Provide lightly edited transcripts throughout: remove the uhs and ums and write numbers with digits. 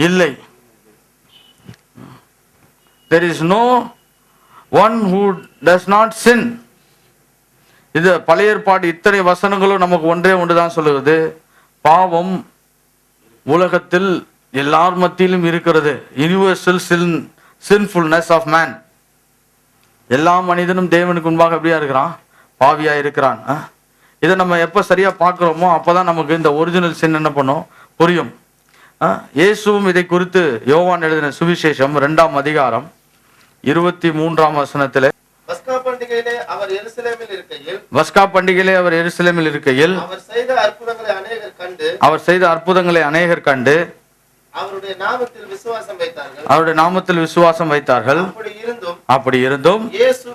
இல்லை. There is no one who does not sin. இது பழைய ஏற்பாடு இத்தனை வசனங்களும் நமக்கு ஒன்றே ஒன்றுதான் சொல்லுகிறது. பாவம் உலகத்தில் எல்லார் மத்தியிலும் இருக்கிறது. Universal sinfulness of man. எல்லா மனிதனும் தேவனுக்கு முன்பாக எப்படியா இருக்கிறான்? பாவியா இருக்கிறான். இதை நம்ம எப்போ சரியா பார்க்குறோமோ அப்போதான் நமக்கு இந்த ஒரிஜினல் சின் என்ன பண்ணும் புரியும். இயேசுவும் இதை குறித்து யோவான் எழுதின சுவிசேஷம் 2ஆம் அதிகாரம் 23ஆம் வசனத்திலே, பஸ்கா பண்டிகையிலே அவர் எருசலேமில் இருக்கையில் அவர் செய்த அற்புதங்களை அநேகர் கண்டு அவருடைய நாமத்தில் விசுவாசம் வைத்தார்கள். அப்படி இருந்தும் இயேசு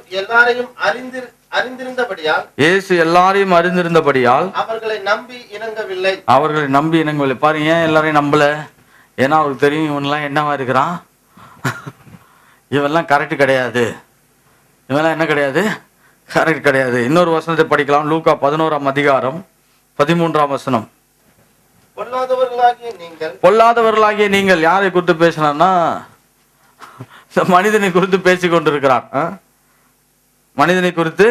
எல்லாரையும் அறிந்திருந்தபடியால் அவர்களை நம்பி இணங்கவில்லை. பாருங்க, ஏன் எல்லாரையும் நம்பல? ஏன்னா அவருக்கு தெரியும் இவன்லாம் என்னவா இருக்கிறான், இவெல்லாம் கரெக்ட் கிடையாது, இவெல்லாம் என்ன கிடையாது, கரெக்ட் கிடையாது. இன்னொரு வசனத்தை படிக்கலாம். லூக்கா 11ஆம் அதிகாரம் 13ஆம் வசனம். பொல்லாதவர்களாகிய நீங்கள் யாரை குறித்து பேசினா? மனிதனை குறித்து பேசிக் கொண்டிருக்கிறார். மனிதனை குறித்து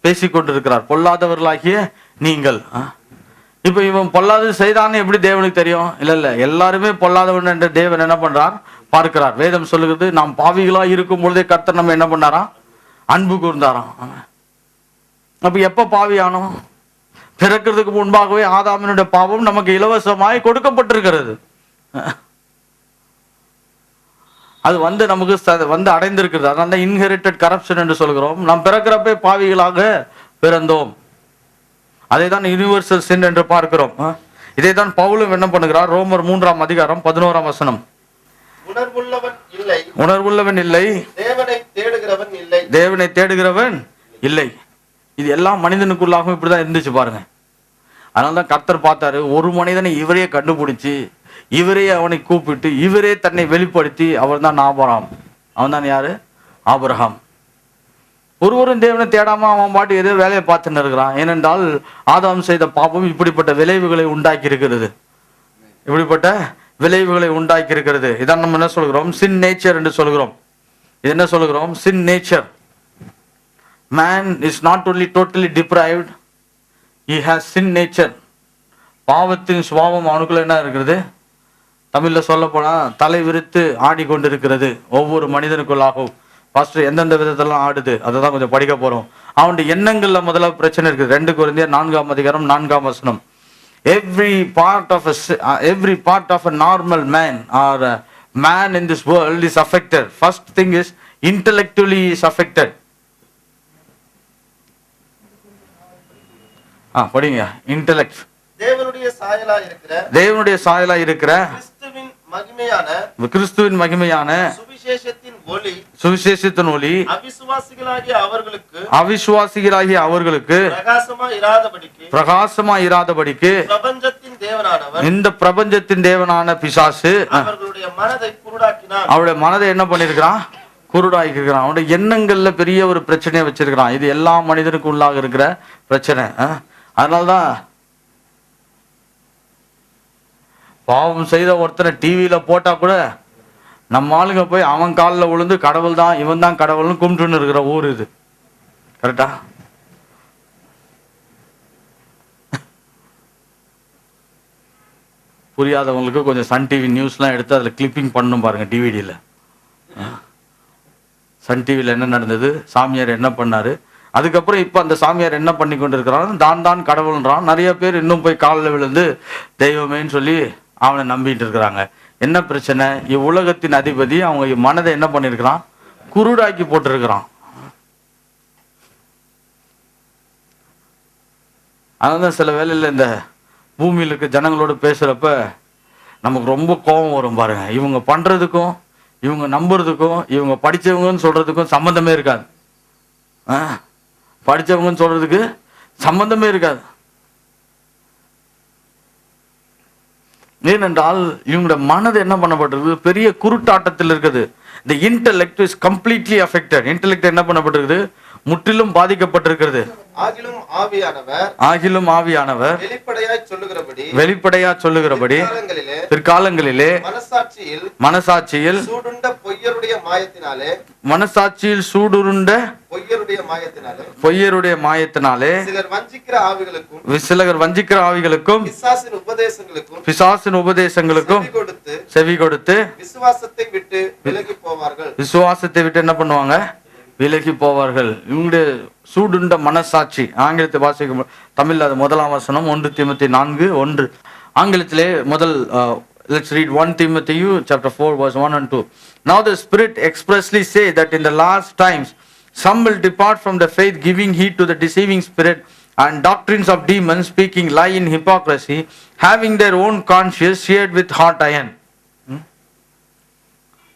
பேசிக் கொண்டிருக்கிறார். பொல்லாதவர்களாகிய நீங்கள். இப்ப இவன் பொல்லாதது செய்தான்னு எப்படி தேவனுக்கு தெரியும்? இல்ல, எல்லாருமே பொல்லாதவன் என்ற தேவன் என்ன பண்றார் பார்க்கிறார். வேதம் சொல்லுகிறது, நாம் பாவிகளா இருக்கும் பொழுதே கர்த்தர் நம்ம என்ன பண்ணாராம்? அன்பு கூர்ந்தாராம். அப்ப எப்ப பாவியானோம்? பிறக்கிறதுக்கு முன்பாகவே ஆதாமினுடைய பாவம் நமக்கு இலவசமாய் கொடுக்கப்பட்டிருக்கிறது. அது நமக்கு அடைந்திருக்கிறது. அதனால இன்ஹெரிட்டட் கரப்ஷன் என்று சொல்கிறோம். நாம் பிறக்கிறப்ப பாவிகளாக பிறந்தோம். அதை தான் யூனிவர்சல் சின் என்று பார்க்கிறோம். இதை தான் பவுலும் என்ன பண்ணுகிறார்? ரோமர் 3ஆம் அதிகாரம் 11ஆம் வசனம். உணர்வுள்ளவன் இல்லை, தேவனை தேடுகிறவன் இல்லை. இது எல்லாம் மனிதனுக்குள்ளாகவும் இப்படிதான் இருந்துச்சு பாருங்க. அதனால்தான் கர்த்தர் பார்த்தாரு, ஒரு மனிதனை இவரே கண்டுபிடிச்சு, இவரே அவனை கூப்பிட்டு, இவரே தன்னை வெளிப்படுத்தி, அவர் தான் ஆபிரகாம். அவன் தான் யாரு? ஆபிரகாம். ஒருவரும் தேவனை தேடாம அவன் பாட்டு ஏதோ வேலையை பார்த்துன்னு இருக்கிறான். ஏனென்றால் ஆதாம் செய்த பாவம் இப்படிப்பட்ட விளைவுகளை உண்டாக்கி இருக்கிறது. இதான் நம்ம என்ன சொல்கிறோம்? சின் நேச்சர் என்று சொல்கிறோம். இது என்ன சொல்கிறோம்? சின் nature. Man is not only totally deprived, he has sin nature. பாவத்தின் சுபாவம் அவனுக்குள்ள என்ன இருக்கிறது? தமிழ்ல சொல்ல போனா தலை விரித்து ஆடிக்கொண்டிருக்கிறது ஒவ்வொரு மனிதனுக்குள்ளாகவும். பாஸ்டர் எந்தெந்த விதத்தெல்லாம் ஆடுது அதை தான் கொஞ்சம் படிக்க போறோம். அவனுடைய எண்ணங்கள்ல முதல்ல பிரச்சனை இருக்குது. 2 கொரிந்தியர் 4ஆம் அதிகாரம் 4ஆம் வசனம். Every part of a normal man or a man in this world is affected. First thing is intellectually is affected. படிங்க. இன்டெலெக்ட். தேவனுடைய சாயலா இருக்கிற கிறிஸ்துவின் மகிமையான சுவிசேஷத்தின் ஒளி அவிசுவாசிகளாகிய அவர்களுக்கு பிரகாசமா இராதபடிக்கு இந்த பிரபஞ்சத்தின் தேவனான பிசாசு அவருடைய மனதை என்ன பண்ணிருக்கிறான்? குருடாக்கிருக்கிறான். அவனுடைய எண்ணங்கள்ல பெரிய ஒரு பிரச்சனையை வச்சிருக்கிறான். இது எல்லா மனிதனுக்கு உள்ளாக இருக்கிற பிரச்சனை. அதனால்தான் பாவம் செய்த ஒருத்தனை டிவியில போட்டா கூட நம்ம ஆளுங்க போய் அவன் காலில் விழுந்து கடவுள் தான், இவன் தான் கடவுள்னு கும்பிட்டுன்னு இருக்கிற ஊர் இது. கரெக்டா? புரியாதவங்களுக்கு கொஞ்சம் சன் டிவி நியூஸ்லாம் எடுத்து அதில் கிளிப்பிங் பண்ணணும் பாருங்க. டிவிடியில் சன் டிவியில் என்ன நடந்தது, சாமியார் என்ன பண்ணாரு, அதுக்கப்புறம் இப்போ அந்த சாமியார் என்ன பண்ணி கொண்டு இருக்கிறான்? தான் கடவுள்ன்றான். நிறைய பேர் இன்னும் போய் காலில் விழுந்து தெய்வமேன்னு சொல்லி அவனை நம்பிட்டு இருக்கிறாங்க. என்ன பிரச்சனை? இவ்வுலகத்தின் அதிபதி அவங்க மனதை என்ன பண்ணிருக்கிறான்? குருடாக்கி போட்டிருக்கிறான். அதனால சில வேளையில் இந்த பூமியில் இருக்க ஜனங்களோடு பேசுறப்ப நமக்கு ரொம்ப கோபம் வரும் பாருங்க. இவங்க பண்றதுக்கும் இவங்க நம்புறதுக்கும் இவங்க படிச்சவங்கன்னு சொல்றதுக்கும் சம்பந்தமே இருக்காது. படிச்சவங்கன்னு சொல்றதுக்கு சம்பந்தமே இருக்காது. ஏனென்றால் இவங்களோட மனது என்ன பண்ணப்பட்டிருக்கு? பெரிய குருட்டாட்டத்தில் இருக்குது. The intellect is completely affected. Intellect என்ன பண்ணப்பட்டிருக்குது? முற்றிலும் பாதிக்கப்பட்டிருக்கிறது. ஆகிலும் ஆவியானவர் வெளிப்படையா சொல்லுகிறபடி பிற்காலங்களிலே மனசாட்சியில் சூடுருண்ட பொய்யருடைய மாயத்தினாலே சிலர் வஞ்சிக்கிற ஆவிகளுக்கும் பிசாசின் உபதேசங்களுக்கும் செவி கொடுத்து விசுவாசத்தை விட்டு என்ன பண்ணுவாங்க? விலகி போவார்கள். இவங்களுடைய சூடுண்ட மனசாட்சி. ஆங்கிலத்தை வாசிக்கும், தமிழ்ல அது 1 வசனம் 1 தீமோத்தேயு 4:1. ஆங்கிலத்திலே முதல் let's read 1 Timothy chapter 4 verse 1 and 2. Now the Spirit expressly say that in the last times some will depart from the faith, giving heed to the deceiving spirit and doctrines of demons, speaking lie in hypocrisy, having their own conscience seared with hot iron.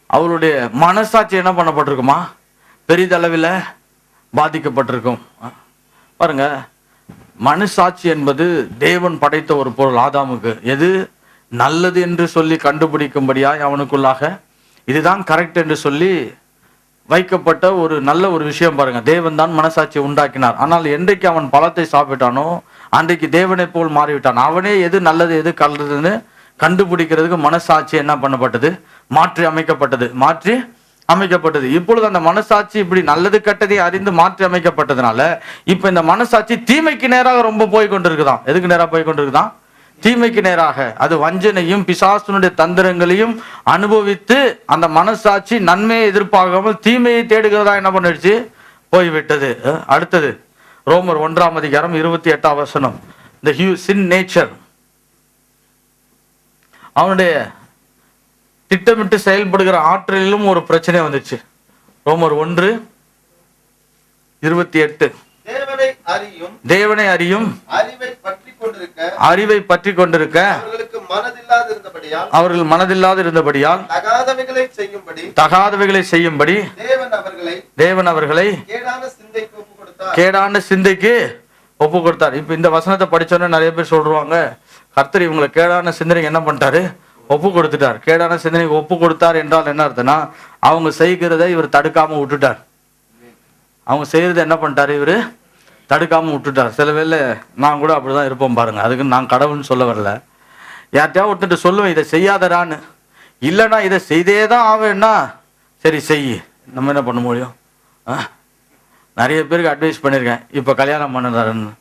அவருடைய மனசாட்சி என்ன பண்ணப்பட்டிருக்குமா? பெரிதளவில் பாதிக்கப்பட்டிருக்கும். பாருங்க, மனசாட்சி என்பது தேவன் படைத்த ஒரு பொருள். ஆதாமுக்கு எது நல்லது என்று சொல்லி கண்டுபிடிக்கும்படியாய் அவனுக்குள்ளாக இதுதான் கரெக்ட் என்று சொல்லி வைக்கப்பட்ட ஒரு நல்ல ஒரு விஷயம். பாருங்க, தேவன் தான் மனசாட்சியை உண்டாக்கினார். ஆனால் என்றைக்கு அவன் பழத்தை சாப்பிட்டானோ அன்றைக்கு தேவனை போல் மாறிவிட்டான். அவனே எது நல்லது எது கல்றதுன்னு கண்டுபிடிக்கிறதுக்கு மனசாட்சி என்ன பண்ணப்பட்டது? மாற்றி அமைக்கப்பட்டது. இப்பொழுது அந்த மனசாட்சி இப்படி நல்லது கெட்டதை அறிந்து மாற்றி அமைக்கப்பட்டதுனால இப்ப இந்த மனசாட்சி தீமைக்கு நேராக ரொம்ப போய் கொண்டிருக்குதான். எதுக்கு நேராக போய் கொண்டிருக்குதான்? தீமைக்கு நேராக. அது வஞ்சனையும் பிசாசுனுடைய தந்திரங்களையும் அனுபவித்து அந்த மனசாட்சி நன்மையை எதிர்பார்க்காமல் தீமையை தேடுகிறதா என்ன பண்ணிடுச்சு? போய்விட்டது. அடுத்தது ரோமர் 1:28. the sin nature. அவனுடைய திட்டமிட்டு செயல்படுகிற ஆற்றலிலும் ஒரு பிரச்சனை வந்துச்சு. ரோமர் 1:28. தேவனை அறியும் அறிவை பற்றி கொண்டிருக்க அவர்கள் மனதில்லாது இருந்தபடியால் தகாதவைகளை செய்யும்படி தேவன் அவர்களை கேடான சிந்தைக்கு ஒப்பு கொடுத்தார். இப்ப இந்த வசனத்தை படிச்சோன்னே நிறைய பேர் சொல்றாங்க, கர்த்தர் இவங்களை கேடான சிந்தனைக்கு என்ன பண்ணிட்டாரு? ஒப்பு கொடுத்துட்டார். கேடான சிந்தனைக்கு ஒப்பு கொடுத்தார் என்றால் என்ன அர்த்தம்னா, அவங்க செய்கிறத இவர் தடுக்காம விட்டுட்டார். அவங்க செய்யறத என்ன பண்ணிட்டாரு? இவரு தடுக்காம விட்டுட்டார். சில வேளை நான் கூட அப்படிதான் இருப்போம் பாருங்க. அதுக்கு நான் கடவுள்னு சொல்ல வரல. யார்கிட்டயா விட்டுட்டு சொல்லுவேன் இதை செய்யாதரான்னு. இல்லைன்னா இதை செய்தே தான் ஆவேன்னா சரி செய். நம்ம என்ன பண்ண முடியும்? நிறைய பேருக்கு அட்வைஸ் பண்ணியிருக்கேன், இப்போ கல்யாணம் பண்ணுறாருன்னு.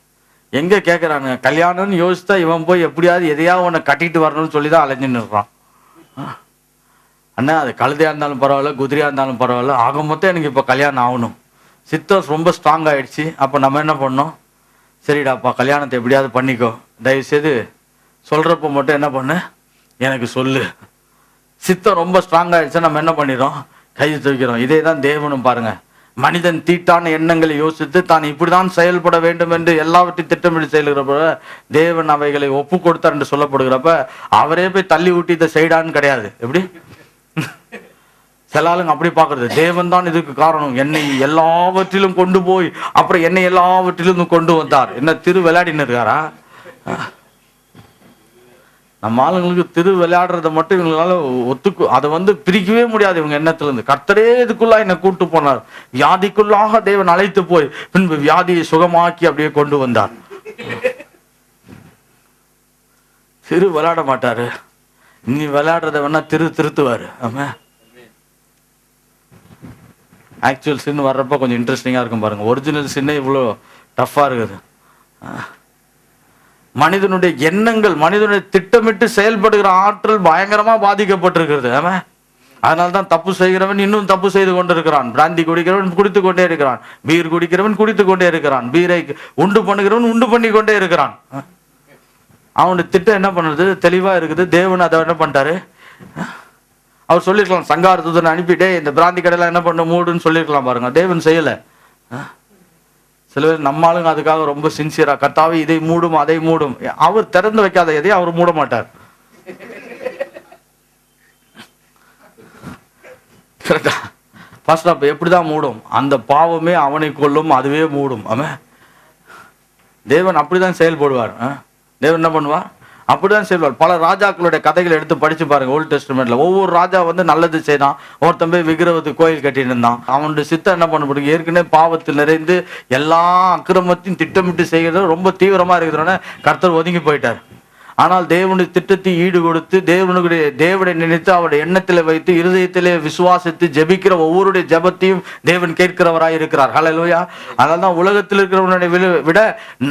எங்கே கேட்குறாங்க? கல்யாணம்னு யோசித்தா இவன் போய் எப்படியாவது எதையாவது உன்னை கட்டிட்டு வரணும்னு சொல்லி தான் அலைஞ்சுன்னு இருக்கான். அண்ணா அது கழுதையாக இருந்தாலும் பரவாயில்ல, குதிரையாக இருந்தாலும் பரவாயில்ல, ஆக மொத்தம் எனக்கு இப்போ கல்யாணம் ஆகணும். சித்தம் ரொம்ப ஸ்ட்ராங் ஆகிடுச்சு. அப்போ நம்ம என்ன பண்ணோம்? சரிடாப்பா கல்யாணத்தை எப்படியாவது பண்ணிக்கோ, தயவுசெய்து சொல்கிறப்ப மட்டும் என்ன பண்ணு எனக்கு சொல்லு. சித்தம் ரொம்ப ஸ்ட்ராங் ஆகிடுச்சா நம்ம என்ன பண்ணிடுறோம்? கையை தூக்கிறோம். இதே தான் தேவனும் பாருங்க. மனிதன் தீட்டான எண்ணங்களை யோசித்து தான் இப்படிதான் செயல்பட வேண்டும் என்று எல்லாவற்றையும் திட்டமிட்டு செயல்கிறப்ப தேவன் அவைகளை ஒப்பு கொடுத்தார் என்று சொல்லப்படுகிறப்ப அவரே போய் தள்ளி ஊட்டி இதை செய்டான்னு கிடையாது. எப்படி சில ஆளுங்க அப்படி பார்க்கறது, தேவன் தான் இதுக்கு காரணம், என்னை எல்லாவற்றிலும் கொண்டு போய் அப்புறம் என்னை எல்லாவற்றிலும் கொண்டு வந்தார். என்ன திரு விளையாடின்னு இருக்காரா? நம்ம ஆளுங்களுக்கு திரு விளையாடுறத மட்டும் இவங்களால அதை பிரிக்கவே முடியாது இவங்க எண்ணத்துல இருந்து. கர்த்தரே இதுக்குள்ளா என்னை கூட்டு போனார், வியாதிக்குள்ளாக தேவன் அழைத்து போய் பின்பு வியாதியை சுகமாக்கி அப்படியே கொண்டு வந்தார். திரு விளையாட மாட்டாரு. நீ விளையாடுறத வேணா திருத்துவாரு. ஆமா, ஆக்சுவல் சின் வர்றப்ப கொஞ்சம் இன்ட்ரெஸ்டிங்கா இருக்கும் பாருங்க. ஒரிஜினல் சின்ன இவ்வளோ டஃப்பா இருக்குது. மனிதனுடைய எண்ணங்கள், மனிதனுடைய திட்டமிட்டு செயல்படுகிற ஆற்றல் பயங்கரமா பாதிக்கப்பட்டிருக்கிறது. ஆமா, அதனால்தான் தப்பு செய்கிறவன் இன்னும் தப்பு செய்து கொண்டிருக்கிறான். பிராந்தி குடிக்கிறவன் குடித்து கொண்டே இருக்கிறான். பீர் குடிக்கிறவன் குடித்து கொண்டே இருக்கிறான். பீரை உண்டு பண்ணுகிறவன் உண்டு பண்ணி கொண்டே இருக்கிறான். அவனுடைய திட்டம் என்ன பண்ணுறது? தெளிவா இருக்குது. தேவன் அதை என்ன பண்ணிட்டாரு? அவர் சொல்லிருக்கலாம், சங்கார தூதனை அனுப்பிட்டே இந்த பிராந்தி கடையெல்லாம் என்ன பண்ண மூடுன்னு சொல்லியிருக்கலாம் பாருங்க. தேவன் செய்யல. சில பேர் நம்ம ஆளுங்க அதுக்காக ரொம்ப சின்சியரா, கர்த்தாவே இதை மூடும் அதை மூடும். அவர் திறந்து வைக்காத எதையும் அவர் மூட மாட்டார். கரெக்டா? ஃபர்ஸ்ட் அப்ப எப்படிதான் மூடும்? அந்த பாவமே அவனை கொல்லும், அதுவே மூடும். அவன் தேவன் அப்படிதான் செயல்படுவார். தேவன் என்ன பண்ணுவார்? அப்படிதான் செய்வார். பல ராஜாக்களுடைய கதைகளை எடுத்து படிச்சு பாருங்க. ஓல்ட் டெஸ்டமெண்ட்ல ஒவ்வொரு ராஜா வந்து நல்லது செய்தான். ஒருத்தன் போய் விக்கிரகத்துக்கு கோயில் கட்டிட்டு இருந்தான். அவனுடைய சித்தம் என்ன பண்ண முடியும், ஏற்கனவே பாவத்தில் நிறைந்து எல்லா அக்கிரமத்தையும் திட்டமிட்டு செய்கிறது ரொம்ப தீவிரமா இருக்கிறதுனால கர்த்தர் ஒதுங்கி போயிட்டார். ஆனால் தேவனுடைய திட்டத்தை ஈடு கொடுத்து தேவனை நினைத்து அவருடைய எண்ணத்திலே வைத்து இருதயத்திலே விசுவாசித்து ஜெபிக்கிற ஒவ்வொருடைய ஜெபத்தையும் தேவன் கேட்கிறவராய் இருக்கிறார். ஹல்லேலூயா. அதனால்தான் உலகத்தில் இருக்கிறவனுடைய விட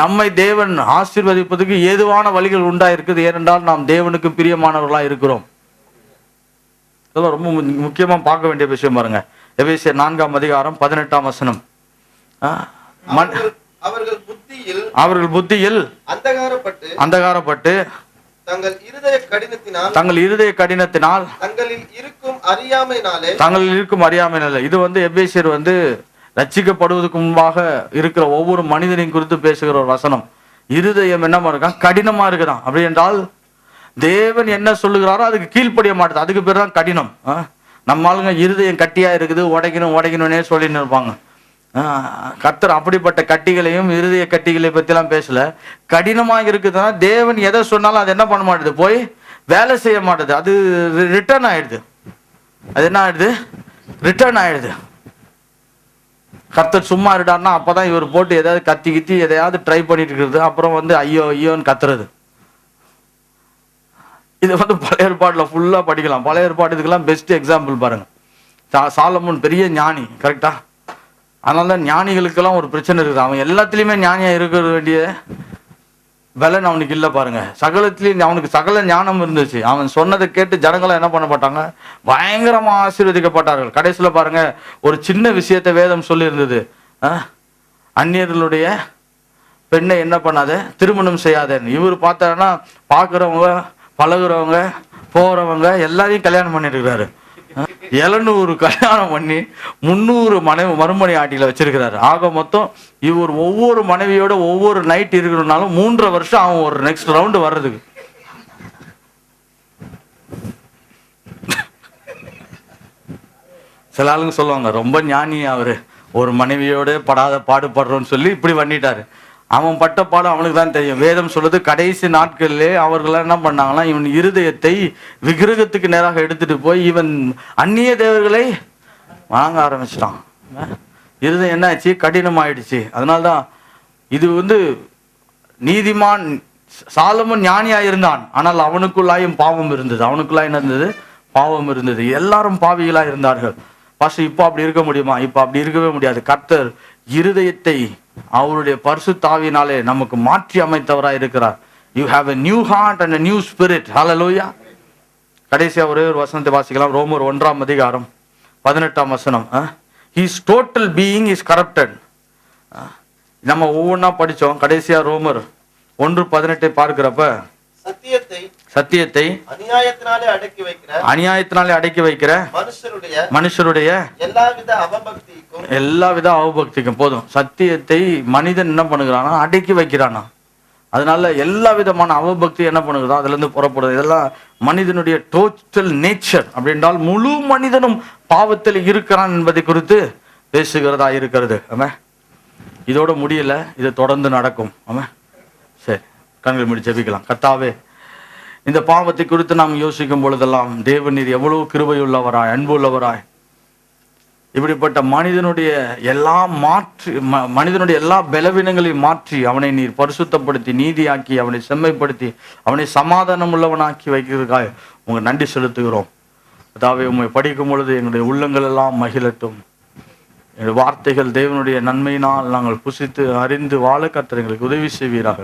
நம்மை தேவன் ஆசீர்வதிப்பதற்கு ஏதுவான வழிகள் உண்டாயிருக்குது. ஏனென்றால் நாம் தேவனுக்கு பிரியமானவர்களாக இருக்கிறோம். இதெல்லாம் ரொம்ப முக்கியமா பார்க்க வேண்டிய விஷயம் பாருங்க. எபேசியர் 4:18 அவர்கள் புத்தியில் அந்தகாரப்பட்டு தங்கள் இருதய கடினத்தினால் தங்களில் இருக்கும் அறியாமையினாலே. இது வந்து எபேசியர் வந்து ரட்சிக்கப்படுவதற்கு முன்பாக இருக்கிற ஒவ்வொரு மனிதனையும் குறித்து பேசுகிற ஒரு வசனம். இருதயம் என்னமா இருக்கான், கடினமா இருக்குதான். அப்படி என்றால் தேவன் என்ன சொல்லுகிறாரோ அதுக்கு கீழ்ப்படிய மாட்டேது. அதுக்கு பேர் தான் கடினம். நம்ம ஆளுங்க இருதயம் கட்டியா இருக்குது, உடைக்கணும்னே சொல்லின்னு இருப்பாங்க. கர்த்தர் அப்படிப்பட்ட கட்டிகளையும் இருதய கட்டிகளை பத்திலாம் பேசல. கடினமாக இருக்குதுன்னா தேவன் எதை சொன்னாலும் அது என்ன பண்ண மாட்டேது, போய் வேலை செய்ய மாட்டேது. அது ரிட்டர்ன் ஆயிடுது. அது என்ன ஆயிடுது, ரிட்டர்ன் ஆயிடுது. கர்த்தர் சும்மா இருடான்னா அப்பதான் இவர் போட்டு ஏதாவது கத்தி எதையாவது ட்ரை பண்ணிட்டு இருக்கிறது. அப்புறம் வந்து ஐயோன்னு கத்துறது. இது வந்து பழைய ஏற்பாடுல ஃபுல்லா படிக்கலாம். பழைய ஏற்பாடு இதுக்கெல்லாம் பெஸ்ட் எக்ஸாம்பிள் பாருங்க. சாலமோன் பெரிய ஞானி, கரெக்டா? அதனால தான் ஞானிகளுக்கெல்லாம் ஒரு பிரச்சனை இருக்குது. அவன் எல்லாத்துலேயுமே ஞானியா இருக்க வேண்டிய பலன் அவனுக்கு இல்லை பாருங்க. சகலத்திலையும் அவனுக்கு சகல ஞானம் இருந்துச்சு. அவன் சொன்னதை கேட்டு ஜனங்களை என்ன பண்ண மாட்டாங்க, பயங்கரமா ஆசீர்வதிக்கப்பட்டார்கள். கடைசியில் பாருங்க, ஒரு சின்ன விஷயத்தை வேதம் சொல்லி இருந்தது. அந்நியர்களுடைய பெண்ணை என்ன பண்ணாத, திருமணம் செய்யாதேன்னு. இவர் பார்த்தாருன்னா பார்க்குறவங்க பழகுறவங்க போறவங்க எல்லாரையும் கல்யாணம் பண்ணிட்டு இருக்கிறாரு. 700 கல்யாணம் பண்ணி 300 மறுமணி ஆட்டியில வச்சிருக்கிறாரு. ஆக மொத்தம் இவர் ஒவ்வொரு மனைவியோட ஒவ்வொரு நைட் இருக்கிறனாலும் 3.5 வருஷம் அவன் ஒரு நெக்ஸ்ட் ரவுண்டு வர்றதுக்கு. சில ஆளுங்க சொல்லுவாங்க ரொம்ப ஞானி அவரு, ஒரு மனைவியோட படாத பாடுபடுறோன்னு சொல்லி இப்படி பண்ணிட்டாரு. அவன் பட்ட பாடம் அவனுக்கு தான் தெரியும். வேதம் சொல்லுது, கடைசி நாட்களிலே அவர்கள் என்ன பண்ணாங்கன்னா, இவன் இருதயத்தை விக்கிரகத்துக்கு நேராக எடுத்துட்டு போய் இவன் அந்நிய தேவர்களை வணங்க ஆரம்பிச்சிட்டான். இருதயம் என்ன ஆச்சு, கடினமாயிடுச்சு. அதனால்தான் இது வந்து நீதிமான் சாலமோன் ஞானியா இருந்தான், ஆனால் அவனுக்குள்ளாயும் பாவம் இருந்தது. அவனுக்குள்ளாய் என்ன இருந்தது, பாவம் இருந்தது. எல்லாரும் பாவிகளா இருந்தார்கள். பாஸ்டர் இப்போ அப்படி இருக்க முடியுமா? இப்போ அப்படி இருக்கவே முடியாது. கர்த்தர் இருதயத்தை அவருடைய பரிசுத்த ஆவியினாலே நமக்கு மாற்றி அமைத்தவராய் இருக்கிறார். You have a new heart and a new spirit. ஹல்லேலூயா. கடைசியா ஒரே ஒரு வசனத்தை வாசிக்கலாம். ரோமர் 1:18 his total being is corrupted. நம்ம ஒவ்வொன்றா படிச்சோம். கடைசியா ரோமர் 1:18 பார்க்கிறப்ப சத்தியத்தை அநியாயத்தினாலே அடக்கி வைக்கிற மனுஷருடைய எல்லாவித அவபக்திக்கும் போதும். சத்தியத்தை மனிதன் என்ன பண்ணுகிறானா, அடக்கி வைக்கிறானா. அதனால எல்லா விதமான அவபக்தி என்ன பண்ணுகிறதோ அதுல இருந்து புறப்படுது. இதெல்லாம் மனிதனுடைய டோட்டல் நேச்சர். அப்படின்றால் முழு மனிதனும் பாவத்தில் இருக்கிறான் என்பதை குறித்து பேசுகிறதா இருக்கிறது. ஆமா, இதோட முடியல, இது தொடர்ந்து நடக்கும். ஆமா, சரி, கண்கள் மூடி ஜெபிக்கலாம். கர்த்தாவே, இந்த பாவத்தை குறித்து நாம் யோசிக்கும் பொழுதெல்லாம் தேவன் நீர் எவ்வளவு கிருபையுள்ளவராய், அன்புள்ளவராய், இப்படிப்பட்ட மனிதனுடைய எல்லா பலவீனங்களையும் மாற்றி அவனை நீர் பரிசுத்தப்படுத்தி நீதியாக்கி அவனை செம்மைப்படுத்தி அவனை சமாதானம் உள்ளவனாக்கி வைக்கிறதுக்காக உங்க நன்றி செலுத்துகிறோம். அதாவது உண்மை படிக்கும் பொழுது எங்களுடைய உள்ளங்கள் எல்லாம் மகிழட்டும். எங்களுடைய வார்த்தைகள் தேவனுடைய நன்மையினால் நாங்கள் புசித்து அறிந்து வாழ கர்த்தர் எங்களுக்கு உதவி செய்வீராக.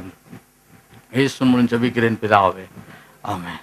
இயேசுவின் மூலம் ஜெபிக்கிறேன் பிதாவே, ஆமென்.